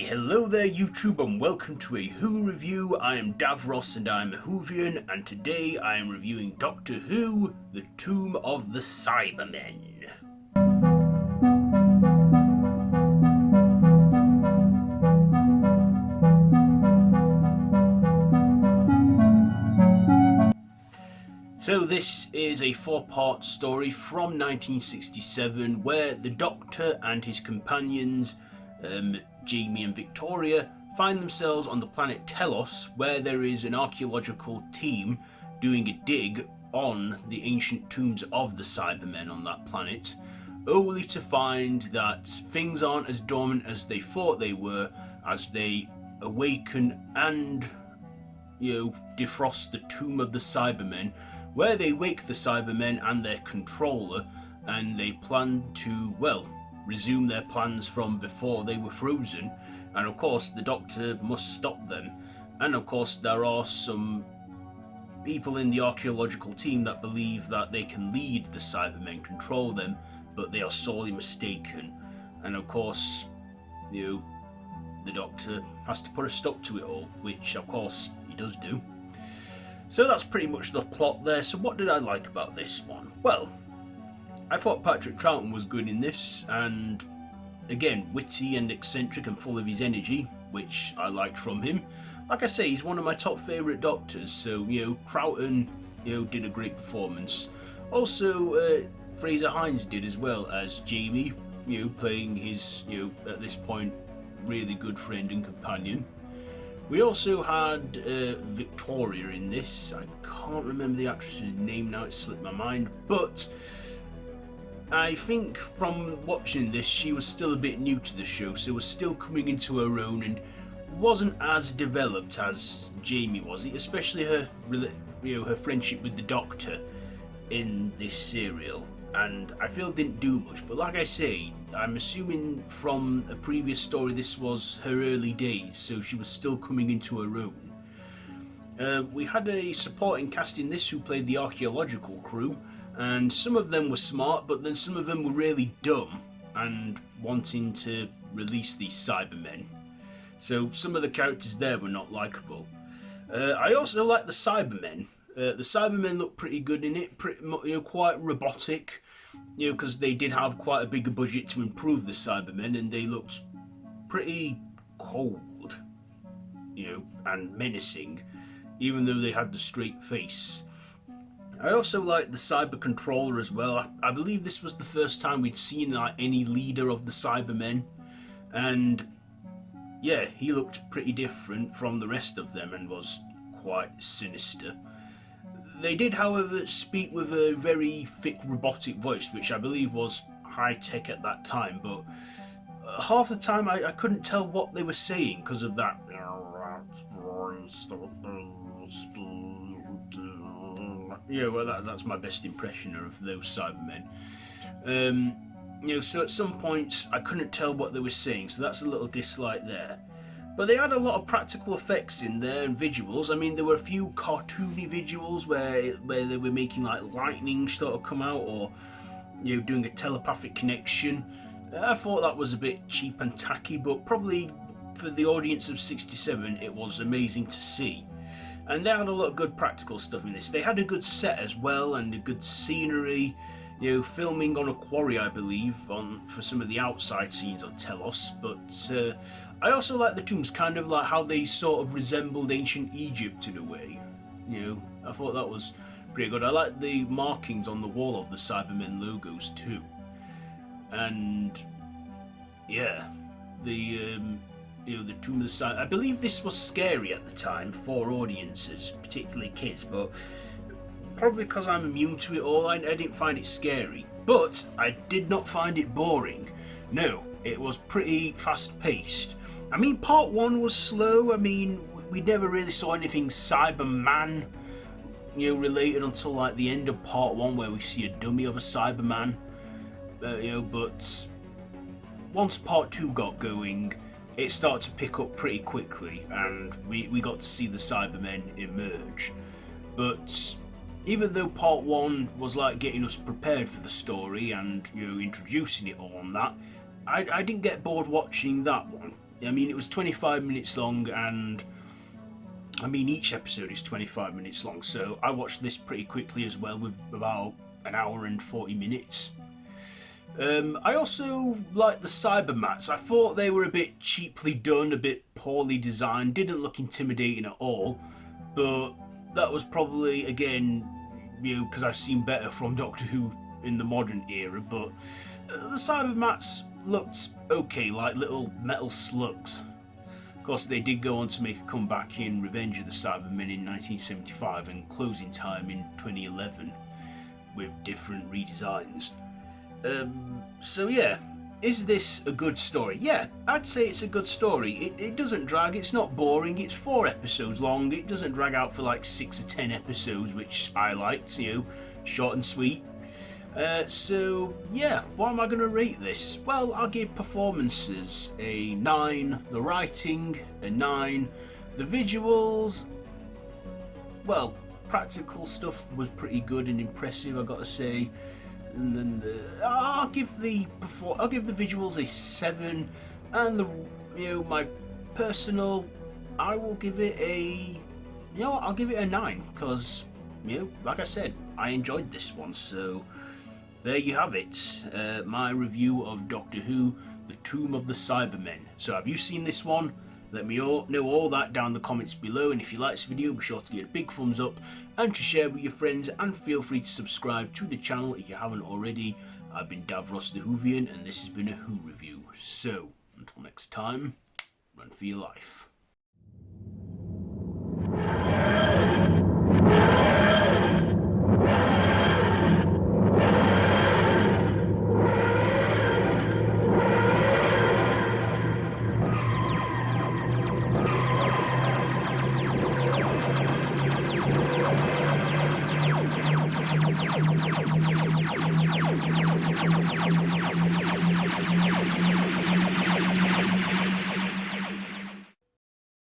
Hello there YouTube and welcome to a Who review. I am Davros and I am a Whovian, and today I am reviewing Doctor Who, The Tomb of the Cybermen. So this is a four-part story from 1967 where the Doctor and his companions Jamie and Victoria find themselves on the planet Tellos, where there is an archaeological team doing a dig on the ancient tombs of the Cybermen on that planet, only to find that things aren't as dormant as they thought they were as they awaken and, defrost the Tomb of the Cybermen, where they wake the Cybermen and their controller, and they plan to, resume their plans from before they were frozen, and of course the Doctor must stop them. And of course there are some people in the archaeological team that believe that they can lead the Cybermen, control them, but they are sorely mistaken. And of course, the Doctor has to put a stop to it all, which of course he does do. So that's pretty much the plot there. So what did I like about this one? Well, I thought Patrick Troughton was good in this, and again, witty and eccentric and full of his energy, which I liked from him. Like I say, he's one of my top favourite Doctors, so, Troughton, did a great performance. Also, Fraser Hines did as well as Jamie, playing his, at this point, really good friend and companion. We also had Victoria in this. I can't remember the actress's name now, it slipped my mind, but I think from watching this, she was still a bit new to the show, so was still coming into her own and wasn't as developed as Jamie was, especially her, her friendship with the Doctor in this serial. And I feel didn't do much, but like I say, I'm assuming from a previous story this was her early days, so she was still coming into her own. We had a supporting cast in this who played the archaeological crew, and some of them were smart, but then some of them were really dumb and wanting to release these Cybermen. So some of the characters there were not likeable. I also like the Cybermen. The Cybermen look pretty good in it, quite robotic, because they did have quite a bigger budget to improve the Cybermen, and they looked pretty cold, and menacing, even though they had the straight face. I also like the Cyber Controller as well. I believe this was the first time we'd seen any leader of the Cybermen, and yeah, he looked pretty different from the rest of them and was quite sinister. They did, however, speak with a very thick robotic voice, which I believe was high-tech at that time, but half the time I couldn't tell what they were saying because of that. That's my best impression of those Cybermen. So at some points I couldn't tell what they were saying, so that's a little dislike there. But they had a lot of practical effects in there and visuals. I mean, there were a few cartoony visuals where they were making like lightning sort of come out, or doing a telepathic connection. I thought that was a bit cheap and tacky, but probably for the audience of 67 it was amazing to see. And they had a lot of good practical stuff in this. They had a good set as well, and a good scenery, filming on a quarry, I believe, for some of the outside scenes on Tellos. But I also like the tombs, kind of like how they sort of resembled ancient Egypt in a way. I thought that was pretty good. I like the markings on the wall of the Cybermen logos too. And yeah, the Tomb of the Cybermen. I believe this was scary at the time for audiences, particularly kids, but probably because I'm immune to it all, I didn't find it scary. But I did not find it boring. No, it was pretty fast-paced. I mean, part one was slow. I mean, we never really saw anything Cyberman, related until like the end of part one, where we see a dummy of a Cyberman. But once part two got going, it started to pick up pretty quickly, and we got to see the Cybermen emerge. But even though part one was like getting us prepared for the story and introducing it all on that, I didn't get bored watching that one. I mean, it was 25 minutes long, and I mean, each episode is 25 minutes long, so I watched this pretty quickly as well, with about an hour and 40 minutes. I also liked the cybermats. I thought they were a bit cheaply done, a bit poorly designed, didn't look intimidating at all, but that was probably, again, because I've seen better from Doctor Who in the modern era, but the cybermats looked okay, like little metal slugs. Of course, they did go on to make a comeback in Revenge of the Cybermen in 1975 and Closing Time in 2011 with different redesigns. So yeah, is this a good story? Yeah, I'd say it's a good story. It doesn't drag, it's not boring, it's 4 episodes long, it doesn't drag out for like 6 or 10 episodes, which I liked, short and sweet. So yeah, what am I going to rate this? Well, I'll give performances a 9, the writing a 9, the visuals, well, practical stuff was pretty good and impressive, I got to say. And then I'll give the visuals a 7, and my personal, I will give it a, I'll give it a 9, because like I said, I enjoyed this one. So there you have it, my review of Doctor Who, The Tomb of the Cybermen. So have you seen this one? Let me know all that down in the comments below, and if you like this video, be sure to give it a big thumbs up and to share with your friends, and feel free to subscribe to the channel if you haven't already. I've been Davros the Whovian, and this has been a Who review. So until next time, run for your life.